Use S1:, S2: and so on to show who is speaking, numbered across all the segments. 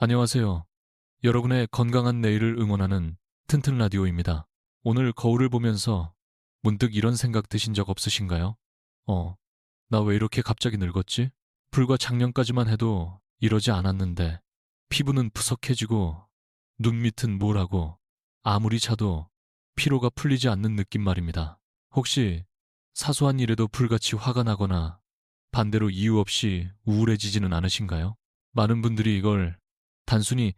S1: 안녕하세요. 여러분의 건강한 내일을 응원하는 튼튼 라디오입니다. 오늘 거울을 보면서 문득 이런 생각 드신 적 없으신가요? 나 왜 이렇게 갑자기 늙었지? 불과 작년까지만 해도 이러지 않았는데 피부는 푸석해지고 눈 밑은 모라고 아무리 자도 피로가 풀리지 않는 느낌 말입니다. 혹시 사소한 일에도 불같이 화가 나거나 반대로 이유 없이 우울해지지는 않으신가요? 많은 분들이 이걸 단순히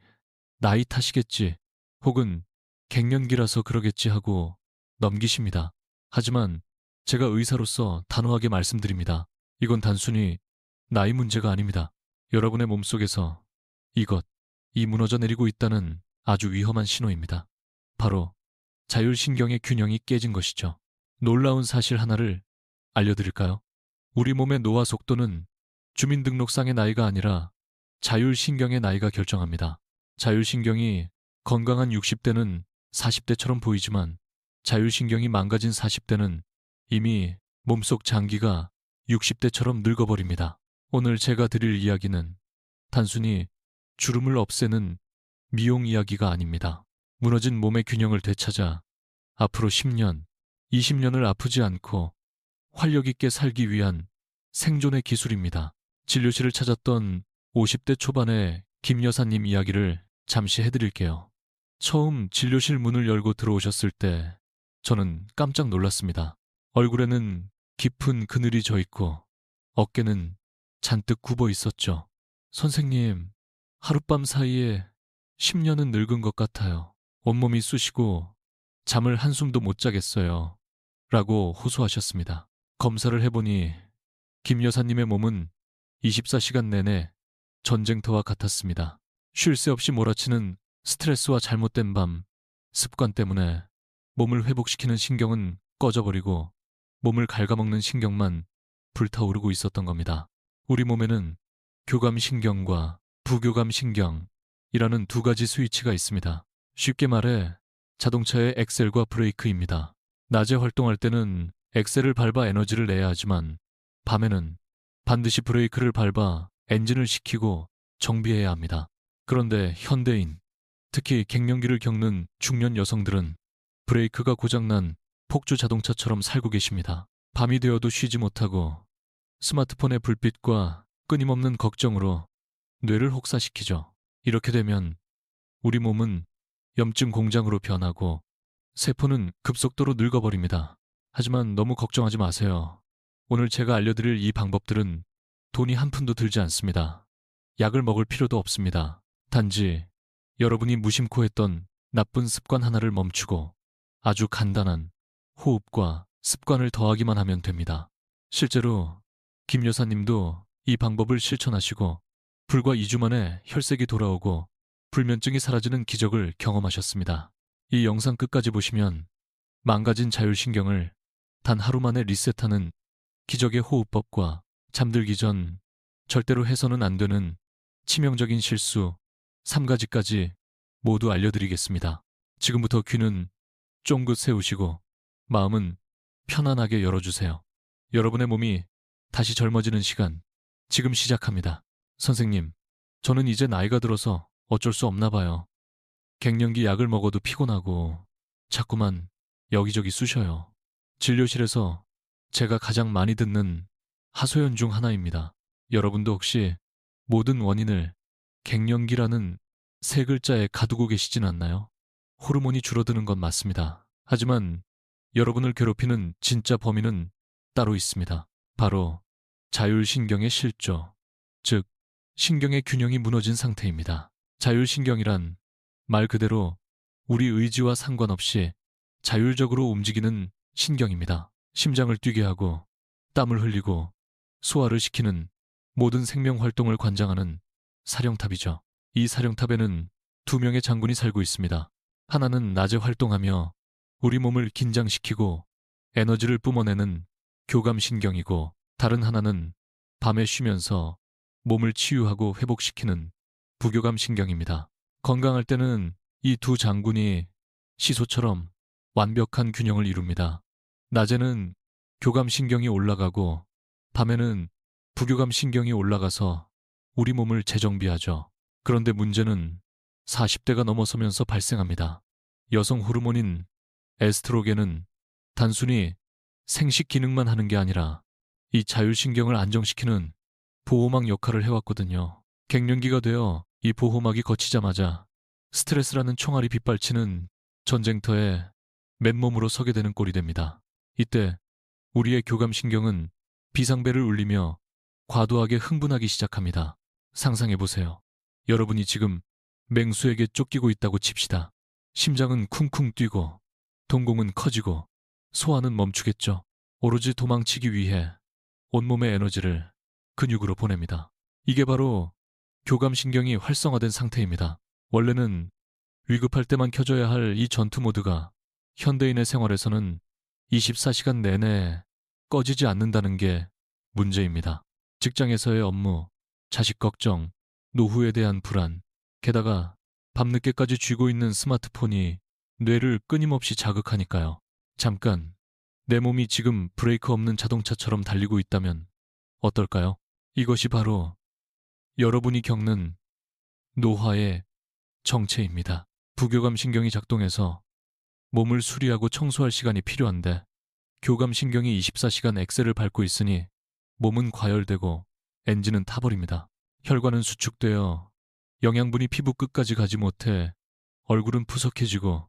S1: 나이 탓이겠지 혹은 갱년기라서 그러겠지 하고 넘기십니다. 하지만 제가 의사로서 단호하게 말씀드립니다. 이건 단순히 나이 문제가 아닙니다. 여러분의 몸속에서 이 무너져 내리고 있다는 아주 위험한 신호입니다. 바로 자율신경의 균형이 깨진 것이죠. 놀라운 사실 하나를 알려드릴까요? 우리 몸의 노화 속도는 주민등록상의 나이가 아니라 자율신경의 나이가 결정합니다. 자율신경이 건강한 60대는 40대처럼 보이지만 자율신경이 망가진 40대는 이미 몸속 장기가 60대처럼 늙어버립니다. 오늘 제가 드릴 이야기는 단순히 주름을 없애는 미용 이야기가 아닙니다. 무너진 몸의 균형을 되찾아 앞으로 10년, 20년을 아프지 않고 활력 있게 살기 위한 생존의 기술입니다. 진료실을 찾았던 50대 초반의 김 여사님 이야기를 잠시 해드릴게요. 처음 진료실 문을 열고 들어오셨을 때 저는 깜짝 놀랐습니다. 얼굴에는 깊은 그늘이 져 있고 어깨는 잔뜩 굽어 있었죠. 선생님, 하룻밤 사이에 10년은 늙은 것 같아요. 온몸이 쑤시고 잠을 한숨도 못 자겠어요. 라고 호소하셨습니다. 검사를 해보니 김 여사님의 몸은 24시간 내내 전쟁터와 같았습니다. 쉴 새 없이 몰아치는 스트레스와 잘못된 밤, 습관 때문에 몸을 회복시키는 신경은 꺼져버리고 몸을 갉아먹는 신경만 불타오르고 있었던 겁니다. 우리 몸에는 교감신경과 부교감신경이라는 두 가지 스위치가 있습니다. 쉽게 말해 자동차의 엑셀과 브레이크입니다. 낮에 활동할 때는 엑셀을 밟아 에너지를 내야 하지만 밤에는 반드시 브레이크를 밟아 엔진을 식히고 정비해야 합니다. 그런데 현대인, 특히 갱년기를 겪는 중년 여성들은 브레이크가 고장난 폭주 자동차처럼 살고 계십니다. 밤이 되어도 쉬지 못하고 스마트폰의 불빛과 끊임없는 걱정으로 뇌를 혹사시키죠. 이렇게 되면 우리 몸은 염증 공장으로 변하고 세포는 급속도로 늙어버립니다. 하지만 너무 걱정하지 마세요. 오늘 제가 알려드릴 이 방법들은 돈이 한 푼도 들지 않습니다. 약을 먹을 필요도 없습니다. 단지 여러분이 무심코 했던 나쁜 습관 하나를 멈추고 아주 간단한 호흡과 습관을 더하기만 하면 됩니다. 실제로 김 여사님도 이 방법을 실천하시고 불과 2주 만에 혈색이 돌아오고 불면증이 사라지는 기적을 경험하셨습니다. 이 영상 끝까지 보시면 망가진 자율신경을 단 하루 만에 리셋하는 기적의 호흡법과 잠들기 전 절대로 해서는 안 되는 치명적인 실수 3가지까지 모두 알려드리겠습니다. 지금부터 귀는 쫑긋 세우시고 마음은 편안하게 열어주세요. 여러분의 몸이 다시 젊어지는 시간, 지금 시작합니다. 선생님, 저는 이제 나이가 들어서 어쩔 수 없나 봐요. 갱년기 약을 먹어도 피곤하고 자꾸만 여기저기 쑤셔요. 진료실에서 제가 가장 많이 듣는 하소연 중 하나입니다. 여러분도 혹시 모든 원인을 갱년기라는 세 글자에 가두고 계시진 않나요? 호르몬이 줄어드는 건 맞습니다. 하지만 여러분을 괴롭히는 진짜 범인은 따로 있습니다. 바로 자율신경의 실조, 즉 신경의 균형이 무너진 상태입니다. 자율신경이란 말 그대로 우리 의지와 상관없이 자율적으로 움직이는 신경입니다. 심장을 뛰게 하고 땀을 흘리고 소화를 시키는 모든 생명 활동을 관장하는 사령탑이죠. 이 사령탑에는 두 명의 장군이 살고 있습니다. 하나는 낮에 활동하며 우리 몸을 긴장시키고 에너지를 뿜어내는 교감신경이고 다른 하나는 밤에 쉬면서 몸을 치유하고 회복시키는 부교감신경입니다. 건강할 때는 이 두 장군이 시소처럼 완벽한 균형을 이룹니다. 낮에는 교감신경이 올라가고 밤에는 부교감신경이 올라가서 우리 몸을 재정비하죠. 그런데 문제는 40대가 넘어서면서 발생합니다. 여성 호르몬인 에스트로겐은 단순히 생식 기능만 하는 게 아니라 이 자율신경을 안정시키는 보호막 역할을 해왔거든요. 갱년기가 되어 이 보호막이 거치자마자 스트레스라는 총알이 빗발치는 전쟁터에 맨몸으로 서게 되는 꼴이 됩니다. 이때 우리의 교감신경은 비상벨을 울리며 과도하게 흥분하기 시작합니다. 상상해보세요. 여러분이 지금 맹수에게 쫓기고 있다고 칩시다. 심장은 쿵쿵 뛰고 동공은 커지고 소화는 멈추겠죠. 오로지 도망치기 위해 온몸의 에너지를 근육으로 보냅니다. 이게 바로 교감신경이 활성화된 상태입니다. 원래는 위급할 때만 켜져야 할 이 전투 모드가 현대인의 생활에서는 24시간 내내 꺼지지 않는다는 게 문제입니다. 직장에서의 업무, 자식 걱정, 노후에 대한 불안, 게다가 밤늦게까지 쥐고 있는 스마트폰이 뇌를 끊임없이 자극하니까요. 잠깐, 내 몸이 지금 브레이크 없는 자동차처럼 달리고 있다면 어떨까요? 이것이 바로 여러분이 겪는 노화의 정체입니다. 부교감신경이 작동해서 몸을 수리하고 청소할 시간이 필요한데 교감신경이 24시간 엑셀을 밟고 있으니 몸은 과열되고 엔진은 타버립니다. 혈관은 수축되어 영양분이 피부 끝까지 가지 못해 얼굴은 푸석해지고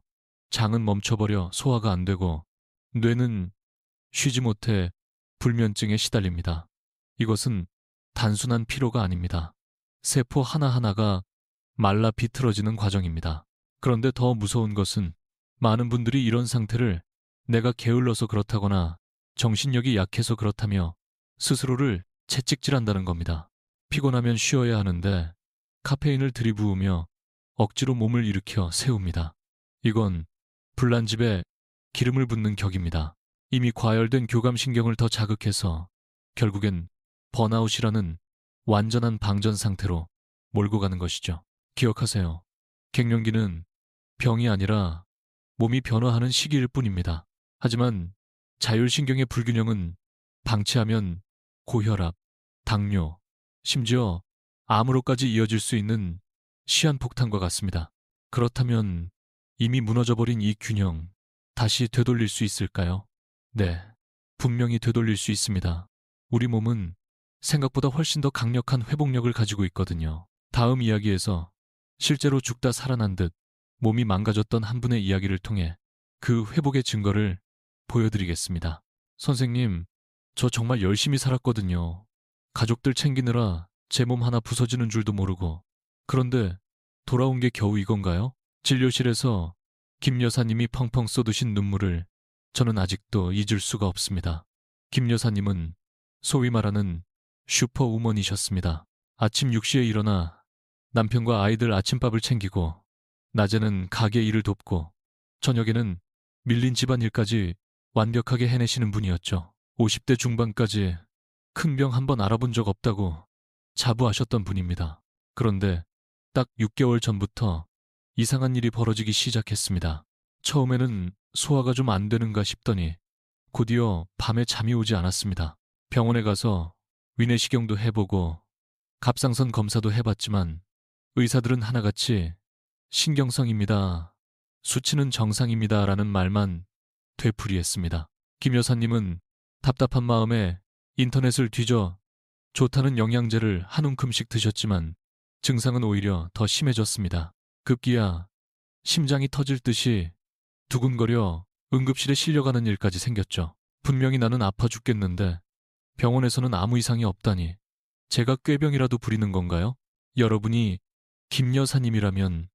S1: 장은 멈춰버려 소화가 안 되고 뇌는 쉬지 못해 불면증에 시달립니다. 이것은 단순한 피로가 아닙니다. 세포 하나하나가 말라 비틀어지는 과정입니다. 그런데 더 무서운 것은 많은 분들이 이런 상태를 내가 게을러서 그렇다거나 정신력이 약해서 그렇다며 스스로를 채찍질한다는 겁니다. 피곤하면 쉬어야 하는데 카페인을 들이부으며 억지로 몸을 일으켜 세웁니다. 이건 불난집에 기름을 붓는 격입니다. 이미 과열된 교감신경을 더 자극해서 결국엔 번아웃이라는 완전한 방전 상태로 몰고 가는 것이죠. 기억하세요. 갱년기는 병이 아니라 몸이 변화하는 시기일 뿐입니다. 하지만 자율신경의 불균형은 방치하면 고혈압, 당뇨, 심지어 암으로까지 이어질 수 있는 시한폭탄과 같습니다. 그렇다면 이미 무너져버린 이 균형, 다시 되돌릴 수 있을까요? 네, 분명히 되돌릴 수 있습니다. 우리 몸은 생각보다 훨씬 더 강력한 회복력을 가지고 있거든요. 다음 이야기에서 실제로 죽다 살아난 듯 몸이 망가졌던 한 분의 이야기를 통해 그 회복의 증거를 보여드리겠습니다. 선생님, 저 정말 열심히 살았거든요. 가족들 챙기느라 제 몸 하나 부서지는 줄도 모르고. 그런데 돌아온 게 겨우 이건가요? 진료실에서 김 여사님이 펑펑 쏟으신 눈물을 저는 아직도 잊을 수가 없습니다. 김 여사님은 소위 말하는 슈퍼우먼이셨습니다. 아침 6시에 일어나 남편과 아이들 아침밥을 챙기고 낮에는 가게 일을 돕고 저녁에는 밀린 집안일까지 완벽하게 해내시는 분이었죠. 50대 중반까지 큰 병 한 번 알아본 적 없다고 자부하셨던 분입니다. 그런데 딱 6개월 전부터 이상한 일이 벌어지기 시작했습니다. 처음에는 소화가 좀 안 되는가 싶더니 곧이어 밤에 잠이 오지 않았습니다. 병원에 가서 위내시경도 해보고 갑상선 검사도 해봤지만 의사들은 하나같이 신경성입니다. 수치는 정상입니다. 라는 말만 되풀이했습니다. 김 여사님은 답답한 마음에 인터넷을 뒤져 좋다는 영양제를 한 움큼씩 드셨지만 증상은 오히려 더 심해졌습니다. 급기야 심장이 터질 듯이 두근거려 응급실에 실려가는 일까지 생겼죠. 분명히 나는 아파 죽겠는데 병원에서는 아무 이상이 없다니 제가 꾀병이라도 부리는 건가요? 여러분이 김 여사님이라면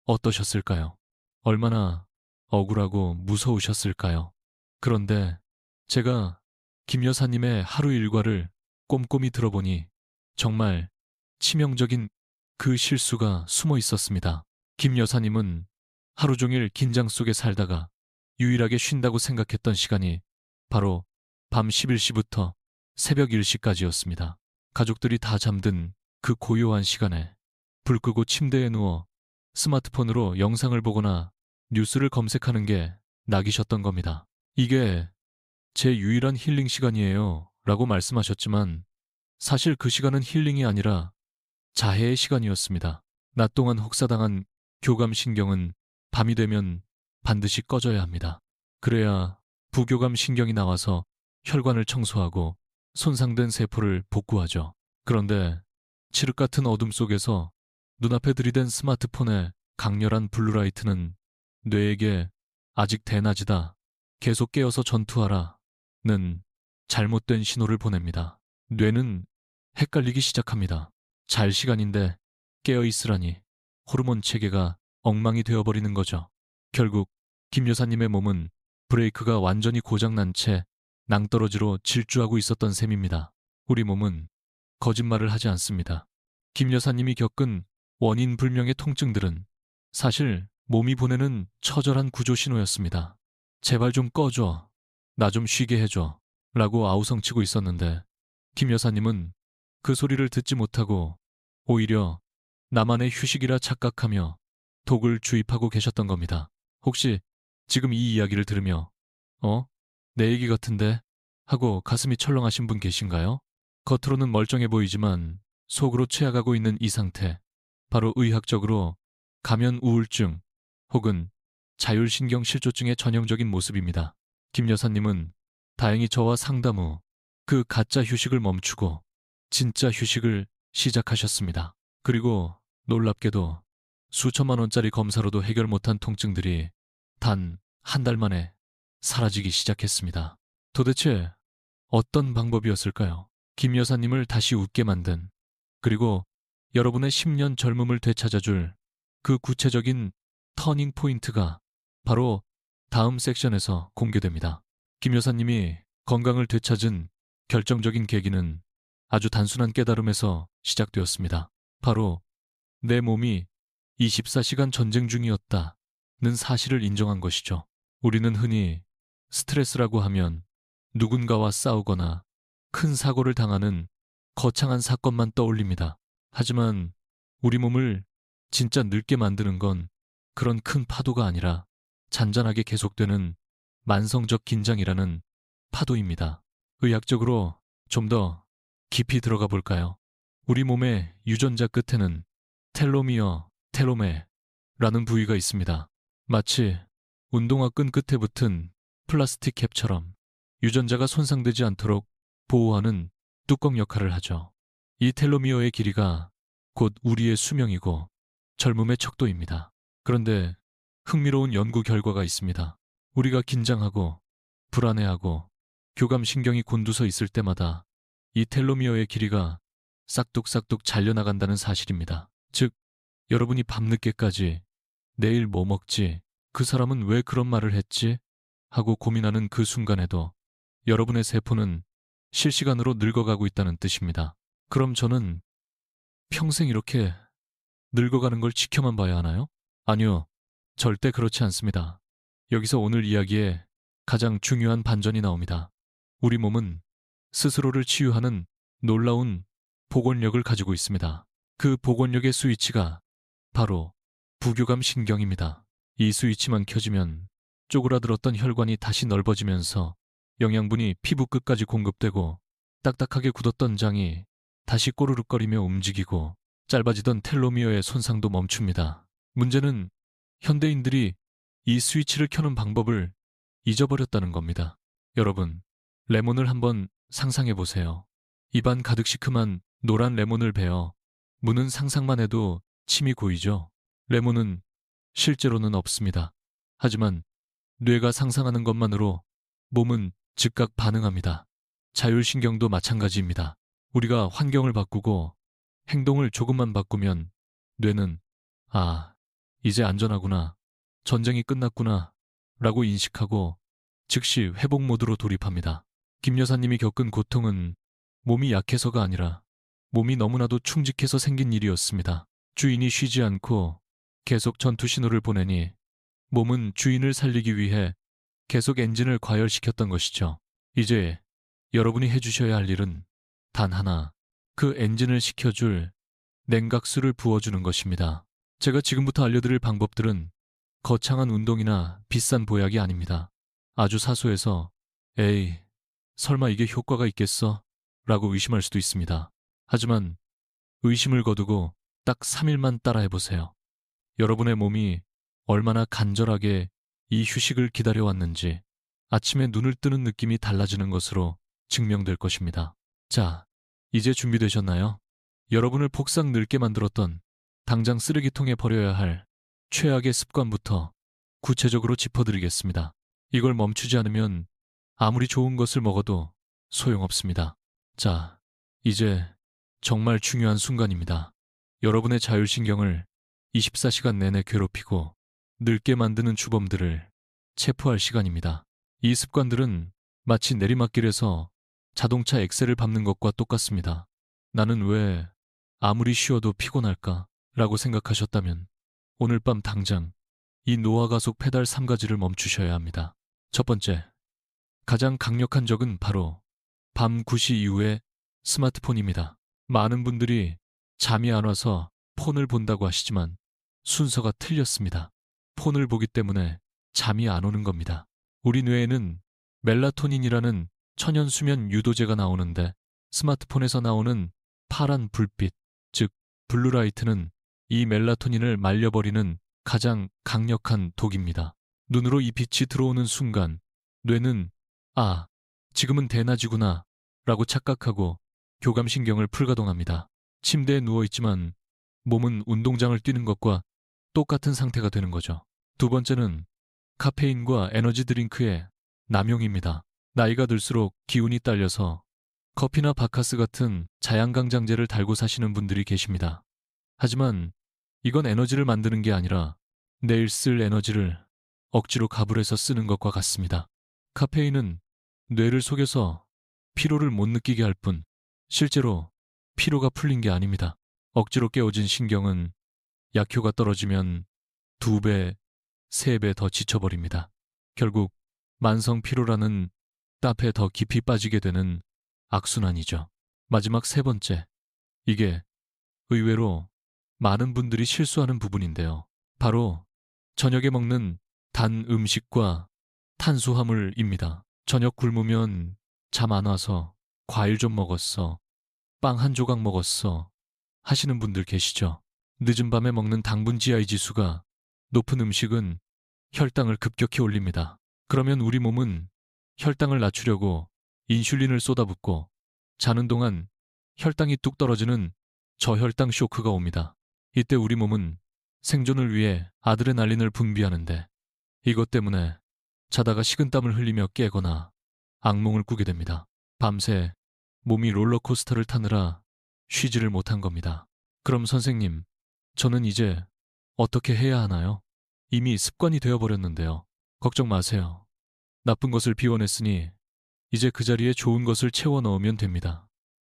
S1: 어떠셨을까요? 얼마나 억울하고 무서우셨을까요? 그런데 제가 김 여사님의 하루 일과를 꼼꼼히 들어보니 정말 치명적인 그 실수가 숨어 있었습니다. 김 여사님은 하루 종일 긴장 속에 살다가 유일하게 쉰다고 생각했던 시간이 바로 밤 11시부터 새벽 1시까지였습니다. 가족들이 다 잠든 그 고요한 시간에 불 끄고 침대에 누워 스마트폰으로 영상을 보거나 뉴스를 검색하는 게 낙이셨던 겁니다. 이게 제 유일한 힐링 시간이에요 라고 말씀하셨지만 사실 그 시간은 힐링이 아니라 자해의 시간이었습니다. 낮 동안 혹사당한 교감신경은 밤이 되면 반드시 꺼져야 합니다. 그래야 부교감신경이 나와서 혈관을 청소하고 손상된 세포를 복구하죠. 그런데 칠흑 같은 어둠 속에서 눈앞에 들이댄 스마트폰의 강렬한 블루라이트는 뇌에게 아직 대낮이다, 계속 깨어서 전투하라 는 잘못된 신호를 보냅니다. 뇌는 헷갈리기 시작합니다. 잘 시간인데 깨어 있으라니 호르몬 체계가 엉망이 되어버리는 거죠. 결국 김 여사님의 몸은 브레이크가 완전히 고장난 채 낭떠러지로 질주하고 있었던 셈입니다. 우리 몸은 거짓말을 하지 않습니다. 김 여사님이 겪은 원인 불명의 통증들은 사실 몸이 보내는 처절한 구조 신호였습니다. 제발 좀 꺼줘, 나 좀 쉬게 해줘 라고 아우성치고 있었는데 김 여사님은 그 소리를 듣지 못하고 오히려 나만의 휴식이라 착각하며 독을 주입하고 계셨던 겁니다. 혹시 지금 이 이야기를 들으며 내 얘기 같은데? 하고 가슴이 철렁하신 분 계신가요? 겉으로는 멀쩡해 보이지만 속으로 취해가고 있는 이 상태, 바로 의학적으로 가면 우울증 혹은 자율신경실조증의 전형적인 모습입니다. 김 여사님은 다행히 저와 상담 후 그 가짜 휴식을 멈추고 진짜 휴식을 시작하셨습니다. 그리고 놀랍게도 수천만 원짜리 검사로도 해결 못한 통증들이 단 한 달 만에 사라지기 시작했습니다. 도대체 어떤 방법이었을까요? 김 여사님을 다시 웃게 만든, 그리고 여러분의 10년 젊음을 되찾아줄 그 구체적인 터닝 포인트가 바로 다음 섹션에서 공개됩니다. 김 여사님이 건강을 되찾은 결정적인 계기는 아주 단순한 깨달음에서 시작되었습니다. 바로 내 몸이 24시간 전쟁 중이었다는 사실을 인정한 것이죠. 우리는 흔히 스트레스라고 하면 누군가와 싸우거나 큰 사고를 당하는 거창한 사건만 떠올립니다. 하지만 우리 몸을 진짜 늙게 만드는 건 그런 큰 파도가 아니라 잔잔하게 계속되는 만성적 긴장이라는 파도입니다. 의학적으로 좀 더 깊이 들어가 볼까요? 우리 몸의 유전자 끝에는 텔로메라는 부위가 있습니다. 마치 운동화 끈 끝에 붙은 플라스틱 캡처럼 유전자가 손상되지 않도록 보호하는 뚜껑 역할을 하죠. 이 텔로미어의 길이가 곧 우리의 수명이고 젊음의 척도입니다. 그런데 흥미로운 연구 결과가 있습니다. 우리가 긴장하고 불안해하고 교감신경이 곤두서 있을 때마다 이 텔로미어의 길이가 싹둑싹둑 잘려나간다는 사실입니다. 즉, 여러분이 밤늦게까지 내일 뭐 먹지? 그 사람은 왜 그런 말을 했지? 하고 고민하는 그 순간에도 여러분의 세포는 실시간으로 늙어가고 있다는 뜻입니다. 그럼 저는 평생 이렇게 늙어가는 걸 지켜만 봐야 하나요? 아니요, 절대 그렇지 않습니다. 여기서 오늘 이야기에 가장 중요한 반전이 나옵니다. 우리 몸은 스스로를 치유하는 놀라운 복원력을 가지고 있습니다. 그 복원력의 스위치가 바로 부교감 신경입니다. 이 스위치만 켜지면 쪼그라들었던 혈관이 다시 넓어지면서 영양분이 피부 끝까지 공급되고 딱딱하게 굳었던 장이 다시 꼬르륵거리며 움직이고 짧아지던 텔로미어의 손상도 멈춥니다. 문제는 현대인들이 이 스위치를 켜는 방법을 잊어버렸다는 겁니다. 여러분, 레몬을 한번 상상해 보세요. 입안 가득 시큼한 노란 레몬을 베어 무는 상상만 해도 침이 고이죠. 레몬은 실제로는 없습니다. 하지만 뇌가 상상하는 것만으로 몸은 즉각 반응합니다. 자율신경도 마찬가지입니다. 우리가 환경을 바꾸고 행동을 조금만 바꾸면 뇌는 이제 안전하구나, 전쟁이 끝났구나 라고 인식하고 즉시 회복 모드로 돌입합니다. 김 여사님이 겪은 고통은 몸이 약해서가 아니라 몸이 너무나도 충직해서 생긴 일이었습니다. 주인이 쉬지 않고 계속 전투 신호를 보내니 몸은 주인을 살리기 위해 계속 엔진을 과열시켰던 것이죠. 이제 여러분이 해주셔야 할 일은 단 하나, 그 엔진을 식혀줄 냉각수를 부어주는 것입니다. 제가 지금부터 알려드릴 방법들은 거창한 운동이나 비싼 보약이 아닙니다. 아주 사소해서 에이, 설마 이게 효과가 있겠어? 라고 의심할 수도 있습니다. 하지만 의심을 거두고 딱 3일만 따라해보세요. 여러분의 몸이 얼마나 간절하게 이 휴식을 기다려왔는지 아침에 눈을 뜨는 느낌이 달라지는 것으로 증명될 것입니다. 자, 이제 준비되셨나요? 여러분을 폭삭 늙게 만들었던 당장 쓰레기통에 버려야 할 최악의 습관부터 구체적으로 짚어드리겠습니다. 이걸 멈추지 않으면 아무리 좋은 것을 먹어도 소용없습니다. 자, 이제 정말 중요한 순간입니다. 여러분의 자율신경을 24시간 내내 괴롭히고 늙게 만드는 주범들을 체포할 시간입니다. 이 습관들은 마치 내리막길에서 자동차 엑셀을 밟는 것과 똑같습니다. 나는 왜 아무리 쉬어도 피곤할까? 라고 생각하셨다면 오늘 밤 당장 이 노화가속 페달 3가지를 멈추셔야 합니다. 첫 번째, 가장 강력한 적은 바로 밤 9시 이후의 스마트폰입니다. 많은 분들이 잠이 안 와서 폰을 본다고 하시지만 순서가 틀렸습니다. 폰을 보기 때문에 잠이 안 오는 겁니다. 우리 뇌에는 멜라토닌이라는 천연 수면 유도제가 나오는데 스마트폰에서 나오는 파란 불빛, 즉 블루라이트는 이 멜라토닌을 말려버리는 가장 강력한 독입니다. 눈으로 이 빛이 들어오는 순간 뇌는 아, 지금은 대낮이구나 라고 착각하고 교감신경을 풀가동합니다. 침대에 누워있지만 몸은 운동장을 뛰는 것과 똑같은 상태가 되는 거죠. 두 번째는 카페인과 에너지 드링크의 남용입니다. 나이가 들수록 기운이 딸려서 커피나 바카스 같은 자양강장제를 달고 사시는 분들이 계십니다. 하지만 이건 에너지를 만드는 게 아니라 내일 쓸 에너지를 억지로 가불해서 쓰는 것과 같습니다. 카페인은 뇌를 속여서 피로를 못 느끼게 할 뿐 실제로 피로가 풀린 게 아닙니다. 억지로 깨워진 신경은 약효가 떨어지면 2배, 3배 더 지쳐버립니다. 결국 만성 피로라는 땀에 더 깊이 빠지게 되는 악순환이죠. 마지막 세 번째, 이게 의외로 많은 분들이 실수하는 부분인데요. 바로 저녁에 먹는 단 음식과 탄수화물입니다. 저녁 굶으면 잠 안 와서 과일 좀 먹었어, 빵 한 조각 먹었어 하시는 분들 계시죠? 늦은 밤에 먹는 당분 GI 지수가 높은 음식은 혈당을 급격히 올립니다. 그러면 우리 몸은 혈당을 낮추려고 인슐린을 쏟아붓고 자는 동안 혈당이 뚝 떨어지는 저혈당 쇼크가 옵니다. 이때 우리 몸은 생존을 위해 아드레날린을 분비하는데 이것 때문에 자다가 식은땀을 흘리며 깨거나 악몽을 꾸게 됩니다. 밤새 몸이 롤러코스터를 타느라 쉬지를 못한 겁니다. 그럼 선생님, 저는 이제 어떻게 해야 하나요? 이미 습관이 되어버렸는데요. 걱정 마세요. 나쁜 것을 비워냈으니 이제 그 자리에 좋은 것을 채워 넣으면 됩니다.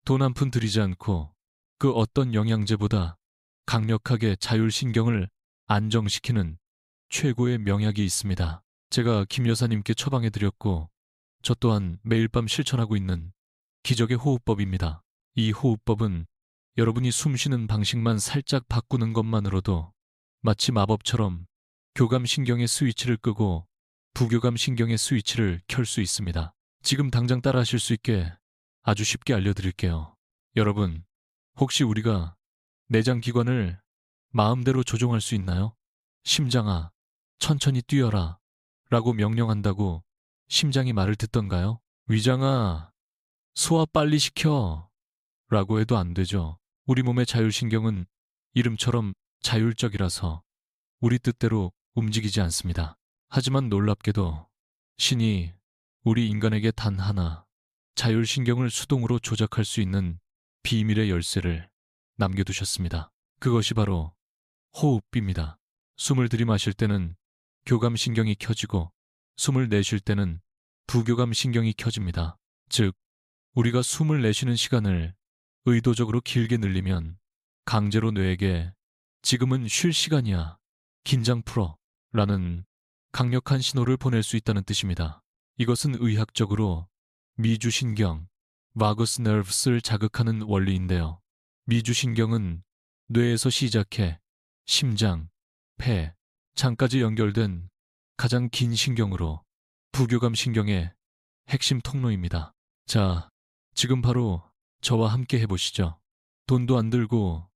S1: 돈 한 푼 들이지 않고 그 어떤 영양제보다 강력하게 자율신경을 안정시키는 최고의 명약이 있습니다. 제가 김 여사님께 처방해드렸고 저 또한 매일 밤 실천하고 있는 기적의 호흡법입니다. 이 호흡법은 여러분이 숨쉬는 방식만 살짝 바꾸는 것만으로도 마치 마법처럼 교감신경의 스위치를 끄고 부교감신경의 스위치를 켤 수 있습니다. 지금 당장 따라하실 수 있게 아주 쉽게 알려드릴게요. 여러분, 혹시 우리가 내장기관을 마음대로 조종할 수 있나요? 심장아, 천천히 뛰어라 라고 명령한다고 심장이 말을 듣던가요? 위장아, 소화 빨리 시켜 라고 해도 안 되죠. 우리 몸의 자율신경은 이름처럼 자율적이라서 우리 뜻대로 움직이지 않습니다. 하지만 놀랍게도 신이 우리 인간에게 단 하나 자율신경을 수동으로 조작할 수 있는 비밀의 열쇠를 남겨두셨습니다. 그것이 바로 호흡입니다. 숨을 들이마실 때는 교감신경이 켜지고 숨을 내쉴 때는 부교감신경이 켜집니다. 즉, 우리가 숨을 내쉬는 시간을 의도적으로 길게 늘리면 강제로 뇌에게 지금은 쉴 시간이야, 긴장 풀어 라는 강력한 신호를 보낼 수 있다는 뜻입니다. 이것은 의학적으로 미주신경, vagus nerves를 자극하는 원리인데요. 미주신경은 뇌에서 시작해 심장, 폐, 장까지 연결된 가장 긴 신경으로 부교감신경의 핵심 통로입니다. 자, 지금 바로 저와 함께 해보시죠. 돈도 안 들고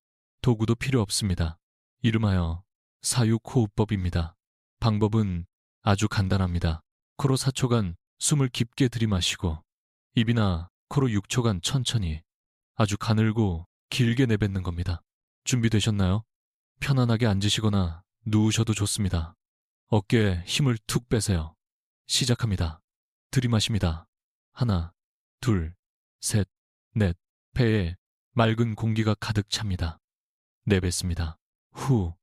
S1: 도구도 필요 없습니다. 이름하여 사육호흡법입니다. 방법은 아주 간단합니다. 코로 4초간 숨을 깊게 들이마시고 입이나 코로 6초간 천천히 아주 가늘고 길게 내뱉는 겁니다. 준비되셨나요? 편안하게 앉으시거나 누우셔도 좋습니다. 어깨에 힘을 툭 빼세요. 시작합니다. 들이마십니다. 하나, 둘, 셋, 넷. 폐에 맑은 공기가 가득 찹니다. 내뱉습니다. 후,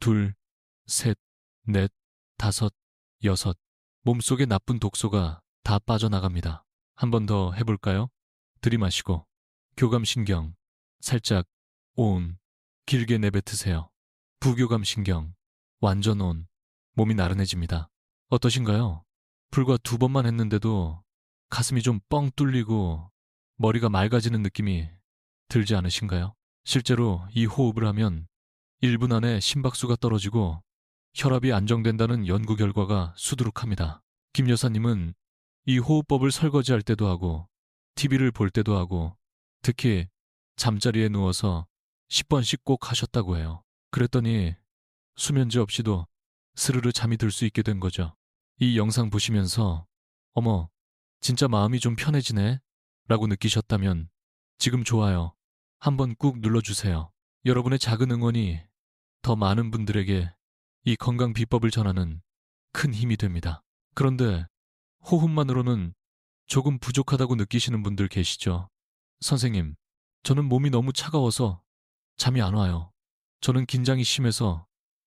S1: 둘, 셋, 넷, 다섯, 여섯. 몸속의 나쁜 독소가 다 빠져나갑니다. 한 번 더 해볼까요? 들이마시고 교감신경 살짝 온, 길게 내뱉으세요. 부교감신경 완전 온, 몸이 나른해집니다. 어떠신가요? 불과 2번만 했는데도 가슴이 좀 뻥 뚫리고 머리가 맑아지는 느낌이 들지 않으신가요? 실제로 이 호흡을 하면 1분 안에 심박수가 떨어지고 혈압이 안정된다는 연구 결과가 수두룩합니다. 김 여사님은 이 호흡법을 설거지할 때도 하고 TV를 볼 때도 하고 특히 잠자리에 누워서 10번씩 꼭 하셨다고 해요. 그랬더니 수면제 없이도 스르르 잠이 들 수 있게 된 거죠. 이 영상 보시면서 어머, 진짜 마음이 좀 편해지네 라고 느끼셨다면 지금 좋아요 한번 꾹 눌러주세요. 여러분의 작은 응원이 더 많은 분들에게 이 건강 비법을 전하는 큰 힘이 됩니다. 그런데 호흡만으로는 조금 부족하다고 느끼시는 분들 계시죠? 선생님, 저는 몸이 너무 차가워서 잠이 안 와요. 저는 긴장이 심해서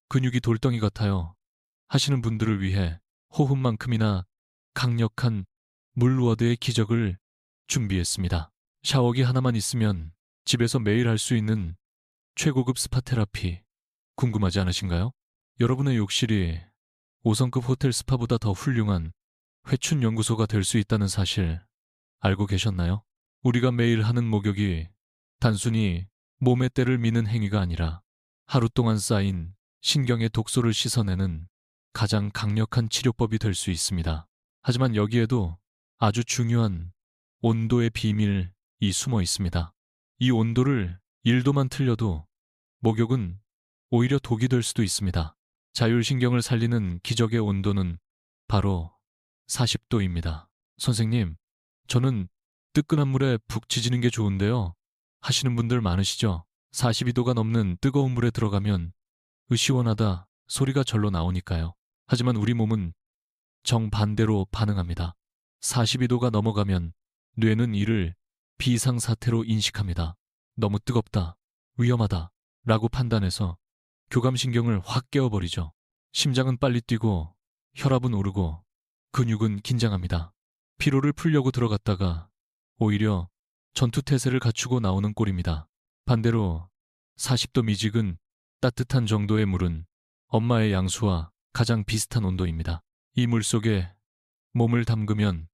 S1: 근육이 돌덩이 같아요. 하시는 분들을 위해 호흡만큼이나 강력한 물워드의 기적을 준비했습니다. 샤워기 하나만 있으면 집에서 매일 할 수 있는 최고급 스파 테라피 궁금하지 않으신가요? 여러분의 욕실이 5성급 호텔 스파보다 더 훌륭한 회춘 연구소가 될 수 있다는 사실 알고 계셨나요? 우리가 매일 하는 목욕이 단순히 몸의 때를 미는 행위가 아니라 하루 동안 쌓인 신경의 독소를 씻어내는 가장 강력한 치료법이 될 수 있습니다. 하지만 여기에도 아주 중요한 온도의 비밀이 숨어 있습니다. 이 온도를 1도만 틀려도 목욕은 오히려 독이 될 수도 있습니다. 자율신경을 살리는 기적의 온도는 바로 40도입니다. 선생님, 저는 뜨끈한 물에 푹 지지는 게 좋은데요. 하시는 분들 많으시죠? 42도가 넘는 뜨거운 물에 들어가면 으시원하다 소리가 절로 나오니까요. 하지만 우리 몸은 정반대로 반응합니다. 42도가 넘어가면 뇌는 이를 비상사태로 인식합니다. 너무 뜨겁다, 위험하다 라고 판단해서 교감신경을 확 깨워버리죠. 심장은 빨리 뛰고 혈압은 오르고 근육은 긴장합니다. 피로를 풀려고 들어갔다가 오히려 전투태세를 갖추고 나오는 꼴입니다. 반대로 40도 미직은 따뜻한 정도의 물은 엄마의 양수와 가장 비슷한 온도입니다. 이 물 속에 몸을 담그면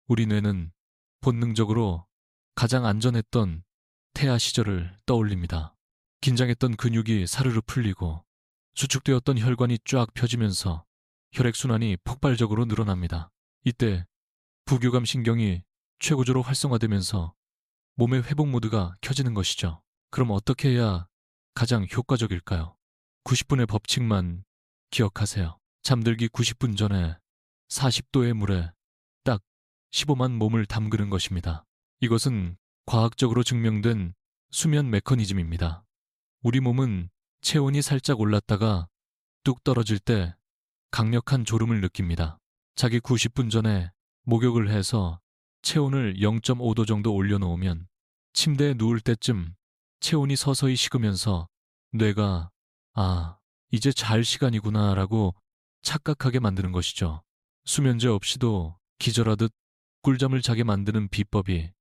S1: 우리 뇌는 본능적으로 가장 안전했던 태아 시절을 떠올립니다. 긴장했던 근육이 사르르 풀리고 수축되었던 혈관이 쫙 펴지면서 혈액순환이 폭발적으로 늘어납니다. 이때 부교감 신경이 최고조로 활성화되면서 몸의 회복 모드가 켜지는 것이죠. 그럼 어떻게 해야 가장 효과적일까요? 90분의 법칙만 기억하세요. 잠들기 90분 전에 40도의 물에 딱 15만 몸을 담그는 것입니다. 이것은 과학적으로 증명된 수면 메커니즘입니다. 우리 몸은 체온이 살짝 올랐다가 뚝 떨어질 때 강력한 졸음을 느낍니다. 자기 90분 전에 목욕을 해서 체온을 0.5도 정도 올려놓으면 침대에 누울 때쯤 체온이 서서히 식으면서 뇌가 이제 잘 시간이구나 라고 착각하게 만드는 것이죠. 수면제 없이도 기절하듯 꿀잠을 자게 만드는 비법이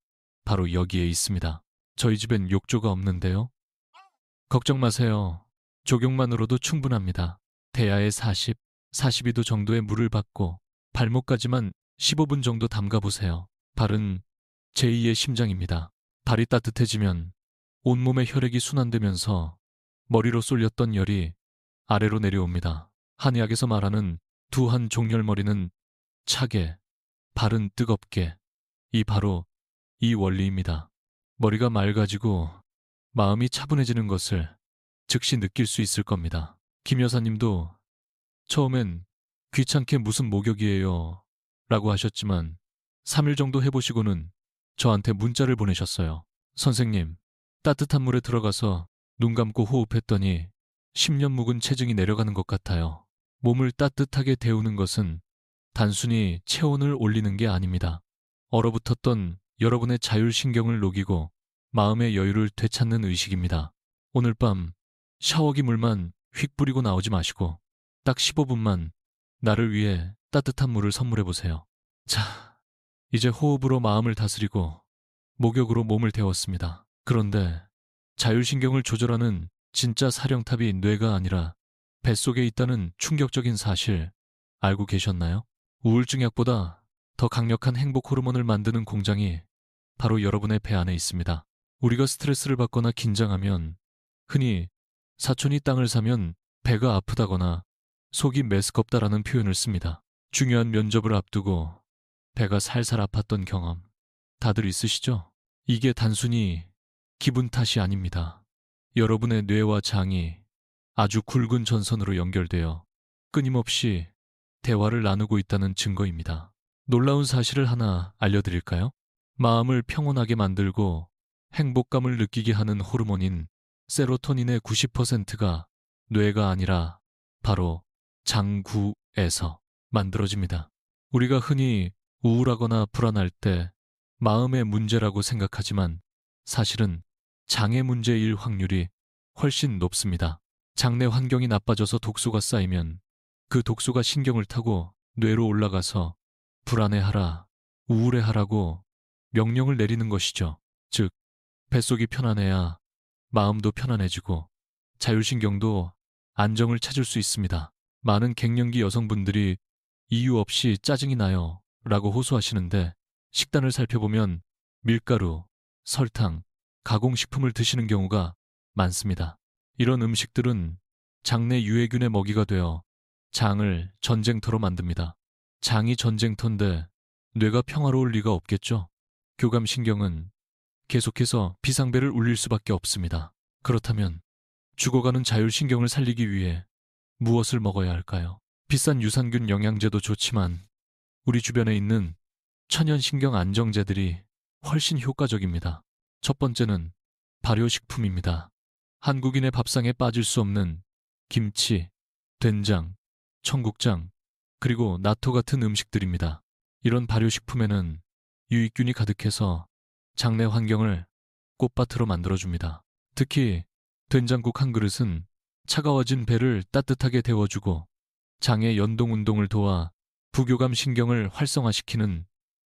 S1: 바로 여기에 있습니다. 저희 집엔 욕조가 없는데요. 걱정 마세요. 조경만으로도 충분합니다. 대야에 42도 정도의 물을 받고 발목까지만 15분 정도 담가보세요. 발은 제2의 심장입니다. 발이 따뜻해지면 온몸의 혈액이 순환되면서 머리로 쏠렸던 열이 아래로 내려옵니다. 한의학에서 말하는 두한 종렬머리는 차게, 발은 뜨겁게. 바로 이 원리입니다. 머리가 맑아지고 마음이 차분해지는 것을 즉시 느낄 수 있을 겁니다. 김 여사님도 처음엔 귀찮게 무슨 목욕이에요 라고 하셨지만 3일 정도 해보시고는 저한테 문자를 보내셨어요. 선생님, 따뜻한 물에 들어가서 눈 감고 호흡했더니 10년 묵은 체증이 내려가는 것 같아요. 몸을 따뜻하게 데우는 것은 단순히 체온을 올리는 게 아닙니다. 얼어붙었던 여러분의 자율신경을 녹이고 마음의 여유를 되찾는 의식입니다. 오늘 밤 샤워기 물만 휙 뿌리고 나오지 마시고 딱 15분만 나를 위해 따뜻한 물을 선물해 보세요. 자, 이제 호흡으로 마음을 다스리고 목욕으로 몸을 데웠습니다. 그런데 자율신경을 조절하는 진짜 사령탑이 뇌가 아니라 뱃속에 있다는 충격적인 사실 알고 계셨나요? 우울증 약보다 더 강력한 행복 호르몬을 만드는 공장이 바로 여러분의 배 안에 있습니다. 우리가 스트레스를 받거나 긴장하면 흔히 사촌이 땅을 사면 배가 아프다거나 속이 메스껍다라는 표현을 씁니다. 중요한 면접을 앞두고 배가 살살 아팠던 경험 다들 있으시죠? 이게 단순히 기분 탓이 아닙니다. 여러분의 뇌와 장이 아주 굵은 전선으로 연결되어 끊임없이 대화를 나누고 있다는 증거입니다. 놀라운 사실을 하나 알려드릴까요? 마음을 평온하게 만들고 행복감을 느끼게 하는 호르몬인 세로토닌의 90%가 뇌가 아니라 바로 장구에서 만들어집니다. 우리가 흔히 우울하거나 불안할 때 마음의 문제라고 생각하지만 사실은 장의 문제일 확률이 훨씬 높습니다. 장내 환경이 나빠져서 독소가 쌓이면 그 독소가 신경을 타고 뇌로 올라가서 불안해하라, 우울해하라고 명령을 내리는 것이죠. 즉, 뱃속이 편안해야 마음도 편안해지고 자율신경도 안정을 찾을 수 있습니다. 많은 갱년기 여성분들이 이유 없이 짜증이 나요 라고 호소하시는데 식단을 살펴보면 밀가루, 설탕, 가공식품을 드시는 경우가 많습니다. 이런 음식들은 장내 유해균의 먹이가 되어 장을 전쟁터로 만듭니다. 장이 전쟁터인데 뇌가 평화로울 리가 없겠죠? 교감신경은 계속해서 비상벨을 울릴 수밖에 없습니다. 그렇다면 죽어가는 자율신경을 살리기 위해 무엇을 먹어야 할까요? 비싼 유산균 영양제도 좋지만 우리 주변에 있는 천연신경 안정제들이 훨씬 효과적입니다. 첫 번째는 발효식품입니다. 한국인의 밥상에 빠질 수 없는 김치, 된장, 청국장, 그리고 나토 같은 음식들입니다. 이런 발효식품에는 유익균이 가득해서 장내 환경을 꽃밭으로 만들어줍니다. 특히 된장국 한 그릇은 차가워진 배를 따뜻하게 데워주고 장의 연동 운동을 도와 부교감 신경을 활성화시키는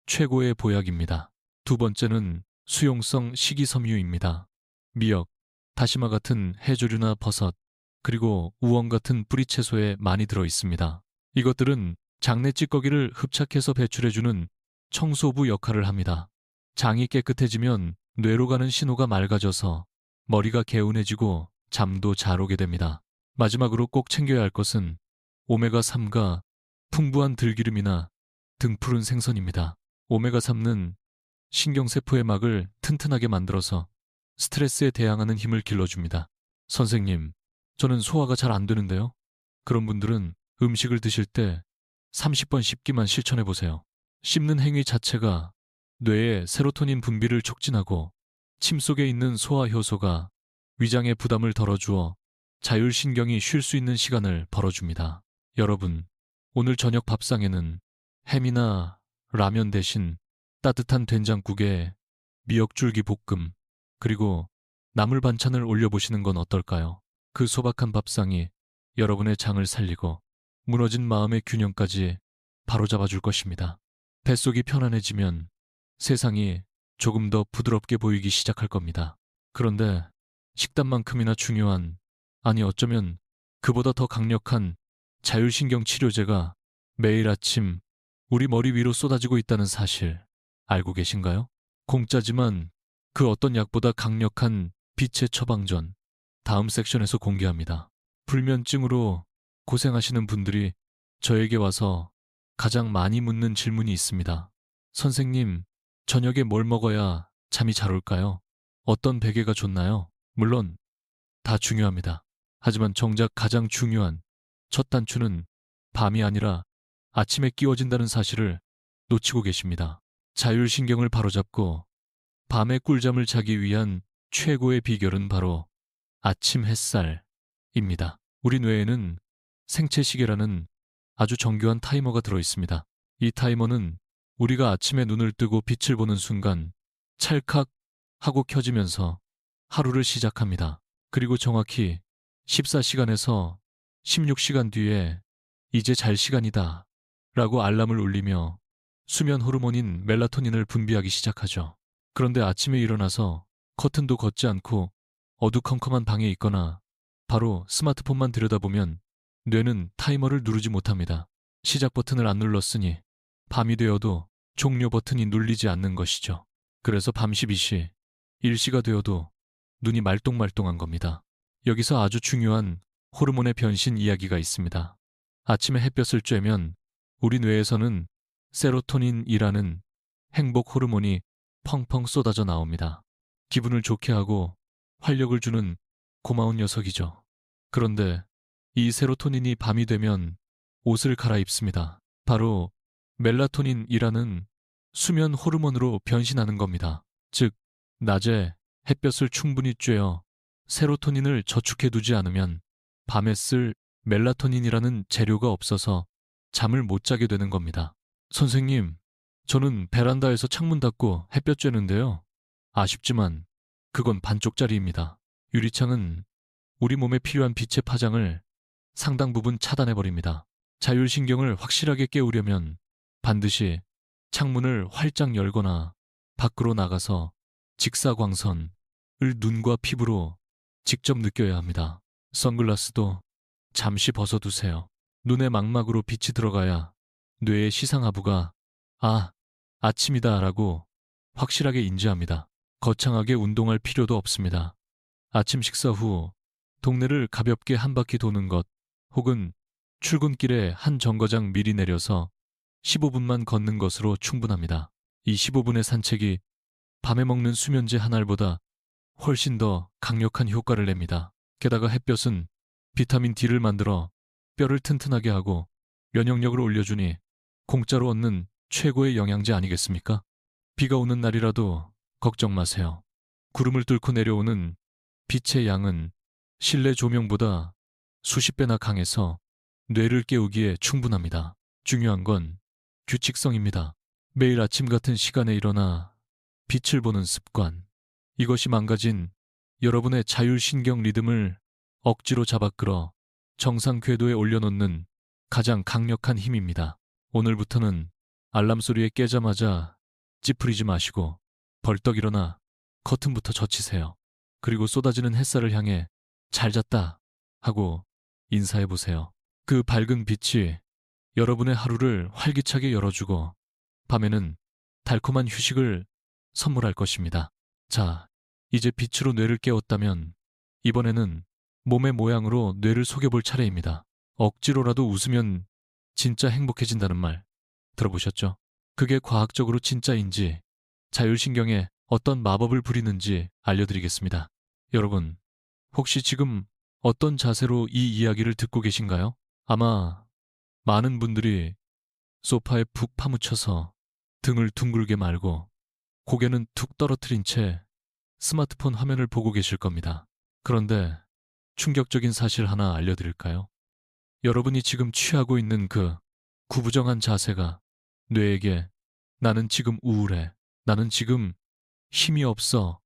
S1: 최고의 보약입니다. 두 번째는 수용성 식이섬유입니다. 미역, 다시마 같은 해조류나 버섯, 그리고 우엉 같은 뿌리채소에 많이 들어 있습니다. 이것들은 장내 찌꺼기를 흡착해서 배출해주는 청소부 역할을 합니다. 장이 깨끗해지면 뇌로 가는 신호가 맑아져서 머리가 개운해지고 잠도 잘 오게 됩니다. 마지막으로 꼭 챙겨야 할 것은 오메가3가 풍부한 들기름이나 등푸른 생선입니다. 오메가3는 신경세포의 막을 튼튼하게 만들어서 스트레스에 대항하는 힘을 길러줍니다. 선생님, 저는 소화가 잘 안 되는데요. 그런 분들은 음식을 드실 때 30번 씹기만 실천해보세요. 씹는 행위 자체가 뇌의 세로토닌 분비를 촉진하고 침 속에 있는 소화 효소가 위장의 부담을 덜어주어 자율신경이 쉴 수 있는 시간을 벌어줍니다. 여러분, 오늘 저녁 밥상에는 햄이나 라면 대신 따뜻한 된장국에 미역줄기 볶음, 그리고 나물 반찬을 올려보시는 건 어떨까요? 그 소박한 밥상이 여러분의 장을 살리고 무너진 마음의 균형까지 바로잡아줄 것입니다. 뱃속이 편안해지면 세상이 조금 더 부드럽게 보이기 시작할 겁니다. 그런데 식단만큼이나 중요한, 아니 어쩌면 그보다 더 강력한 자율신경 치료제가 매일 아침 우리 머리 위로 쏟아지고 있다는 사실 알고 계신가요? 공짜지만 그 어떤 약보다 강력한 빛의 처방전, 다음 섹션에서 공개합니다. 불면증으로 고생하시는 분들이 저에게 와서 가장 많이 묻는 질문이 있습니다. 선생님, 저녁에 뭘 먹어야 잠이 잘 올까요? 어떤 베개가 좋나요? 물론 다 중요합니다. 하지만 정작 가장 중요한 첫 단추는 밤이 아니라 아침에 끼워진다는 사실을 놓치고 계십니다. 자율신경을 바로잡고 밤에 꿀잠을 자기 위한 최고의 비결은 바로 아침 햇살입니다. 우리 뇌에는 생체시계라는 아주 정교한 타이머가 들어 있습니다. 이 타이머는 우리가 아침에 눈을 뜨고 빛을 보는 순간 찰칵 하고 켜지면서 하루를 시작합니다. 그리고 정확히 14시간에서 16시간 뒤에 이제 잘 시간이다 라고 알람을 울리며 수면 호르몬인 멜라토닌을 분비하기 시작하죠. 그런데 아침에 일어나서 커튼도 걷지 않고 어두컴컴한 방에 있거나 바로 스마트폰만 들여다보면 뇌는 타이머를 누르지 못합니다. 시작 버튼을 안 눌렀으니 밤이 되어도 종료 버튼이 눌리지 않는 것이죠. 그래서 밤 12시, 1시가 되어도 눈이 말똥말똥한 겁니다. 여기서 아주 중요한 호르몬의 변신 이야기가 있습니다. 아침에 햇볕을 쬐면 우리 뇌에서는 세로토닌이라는 행복 호르몬이 펑펑 쏟아져 나옵니다. 기분을 좋게 하고 활력을 주는 고마운 녀석이죠. 그런데 이 세로토닌이 밤이 되면 옷을 갈아입습니다. 바로 멜라토닌이라는 수면 호르몬으로 변신하는 겁니다. 즉, 낮에 햇볕을 충분히 쬐어 세로토닌을 저축해 두지 않으면 밤에 쓸 멜라토닌이라는 재료가 없어서 잠을 못 자게 되는 겁니다. 선생님, 저는 베란다에서 창문 닫고 햇볕 쬐는데요. 아쉽지만 그건 반쪽짜리입니다. 유리창은 우리 몸에 필요한 빛의 파장을 상당 부분 차단해버립니다. 자율신경을 확실하게 깨우려면 반드시 창문을 활짝 열거나 밖으로 나가서 직사광선을 눈과 피부로 직접 느껴야 합니다. 선글라스도 잠시 벗어두세요. 눈에 망막으로 빛이 들어가야 뇌의 시상하부가 아침이다 라고 확실하게 인지합니다. 거창하게 운동할 필요도 없습니다. 아침 식사 후 동네를 가볍게 한 바퀴 도는 것 혹은 출근길에 한 정거장 미리 내려서 15분만 걷는 것으로 충분합니다. 이 15분의 산책이 밤에 먹는 수면제 한 알보다 훨씬 더 강력한 효과를 냅니다. 게다가 햇볕은 비타민 D를 만들어 뼈를 튼튼하게 하고 면역력을 올려주니 공짜로 얻는 최고의 영양제 아니겠습니까? 비가 오는 날이라도 걱정 마세요. 구름을 뚫고 내려오는 빛의 양은 실내 조명보다 수십 배나 강해서 뇌를 깨우기에 충분합니다. 중요한 건 규칙성입니다. 매일 아침 같은 시간에 일어나 빛을 보는 습관. 이것이 망가진 여러분의 자율신경 리듬을 억지로 잡아끌어 정상 궤도에 올려놓는 가장 강력한 힘입니다. 오늘부터는 알람 소리에 깨자마자 찌푸리지 마시고 벌떡 일어나 커튼부터 젖히세요. 그리고 쏟아지는 햇살을 향해 잘 잤다 하고 인사해보세요. 그 밝은 빛이 여러분의 하루를 활기차게 열어주고 밤에는 달콤한 휴식을 선물할 것입니다. 자, 이제 빛으로 뇌를 깨웠다면 이번에는 몸의 모양으로 뇌를 속여볼 차례입니다. 억지로라도 웃으면 진짜 행복해진다는 말 들어보셨죠? 그게 과학적으로 진짜인지 자율신경에 어떤 마법을 부리는지 알려드리겠습니다. 여러분, 혹시 지금 어떤 자세로 이 이야기를 듣고 계신가요? 아마 많은 분들이 소파에 푹 파묻혀서 등을 둥글게 말고 고개는 툭 떨어뜨린 채 스마트폰 화면을 보고 계실 겁니다. 그런데 충격적인 사실 하나 알려드릴까요? 여러분이 지금 취하고 있는 그 구부정한 자세가 뇌에게 나는 지금 우울해, 나는 지금 힘이 없어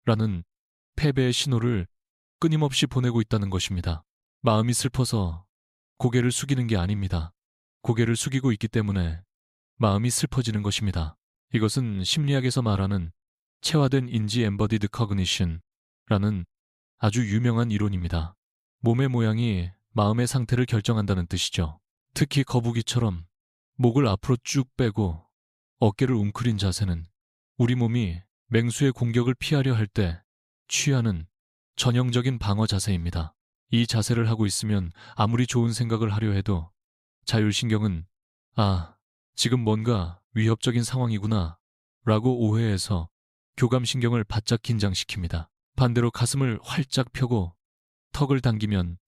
S1: 라는 패배의 신호를 끊임없이 보내고 있다는 것입니다. 마음이 슬퍼서 고개를 숙이는 게 아닙니다. 고개를 숙이고 있기 때문에 마음이 슬퍼지는 것입니다. 이것은 심리학에서 말하는 체화된 인지 엠버디드 커그니션라는 아주 유명한 이론입니다. 몸의 모양이 마음의 상태를 결정한다는 뜻이죠. 특히 거북이처럼 목을 앞으로 쭉 빼고 어깨를 웅크린 자세는 우리 몸이 맹수의 공격을 피하려 할 때 취하는 전형적인 방어 자세입니다. 이 자세를 하고 있으면 아무리 좋은 생각을 하려 해도 자율신경은 지금 뭔가 위협적인 상황이구나 라고 오해해서 교감신경을 바짝 긴장시킵니다. 반대로 가슴을 활짝 펴고 턱을 당기면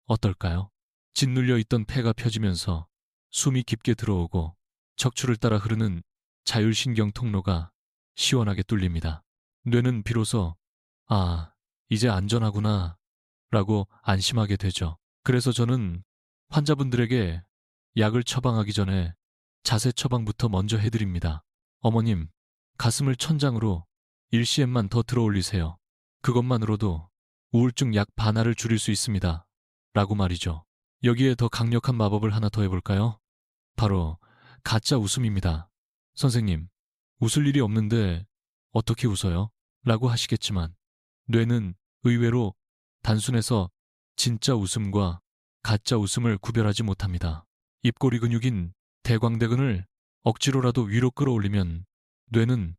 S1: 어떨까요? 짓눌려 있던 폐가 펴지면서 숨이 깊게 들어오고 척추를 따라 흐르는 자율신경 통로가 시원하게 뚫립니다. 뇌는 비로소 아, 이제 안전하구나 라고 안심하게 되죠. 그래서 저는 환자분들에게 약을 처방하기 전에 자세 처방부터 먼저 해드립니다. 어머님, 가슴을 천장으로 1cm만 더 들어 올리세요. 그것만으로도 우울증 약 반할을 줄일 수 있습니다. 라고 말이죠. 여기에 더 강력한 마법을 하나 더 해볼까요? 바로 가짜 웃음입니다. 선생님, 웃을 일이 없는데 어떻게 웃어요? 라고 하시겠지만 뇌는 의외로 단순해서 진짜 웃음과 가짜 웃음을 구별하지 못합니다. 입꼬리 근육인 대광대근을 억지로라도 위로 끌어올리면 뇌는